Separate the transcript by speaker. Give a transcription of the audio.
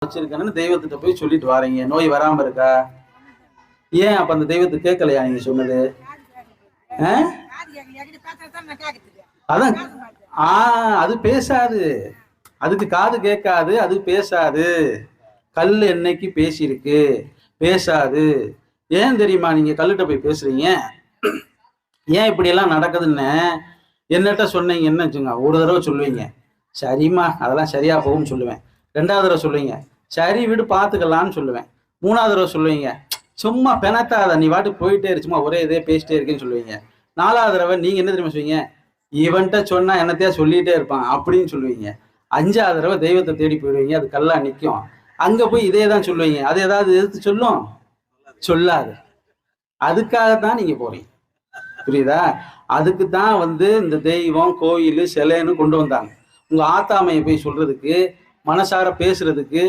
Speaker 1: வச்சிருக்கேன்னு தெய்வத்திட்ட போய் சொல்லிட்டு வாரீங்க, நோய் வராம இருக்கா? ஏன் அப்ப அந்த தெய்வத்தை கேட்கலையா நீங்க சொன்னது? அதான் அது பேசாது, அதுக்கு காது கேட்காது, அது பேசாது. கல் என்னைக்கு பேசியிருக்கு? பேசாது. ஏன் தெரியுமா நீங்க கல்லுகிட்ட போய் பேசுறீங்க? ஏன் இப்படி எல்லாம் நடக்குதுன்னு என்னட்ட சொன்னீங்கன்னு வச்சுங்க, ஒரு தடவை சொல்லுவீங்க சரிம்மா அதெல்லாம் சரியா போகும்னு சொல்லுவேன். ரெண்டாவது தடவை சொல்லுவீங்க சரி விடு பார்த்துக்கலான்னு சொல்லுவேன். மூணாவது தடவை சொல்லுவீங்க சும்மா பெணத்தாத நீ வாட்டு போயிட்டே இரு, சும்மா ஒரே இதே பேசிட்டே இருக்கேன்னு சொல்லுவீங்க. நாலாவது தடவை நீங்க என்ன தெரியுமா சொல்லுவீங்க, இவன்ட்ட சொன்னா என்னத்தையா சொல்லிட்டே இருப்பான் அப்படின்னு சொல்லுவீங்க. அஞ்சாவது தடவை தெய்வத்தை தேடி போயிடுவீங்க, அது கல்லா நிற்கும். அங்க போய் இதே தான் சொல்லுவீங்க, அது ஏதாவது எதிர்த்து சொல்லும்? சொல்லாது. அதுக்காகத்தான் நீங்க போறீங்க, புரியுதா? அதுக்கு தான் இந்த தெய்வம் கோயில் சிலைன்னு கொண்டு வந்தாங்க. உங்க ஆத்தாமையை போய் சொல்றதுக்கு, மனசார பேசுறதுக்கு,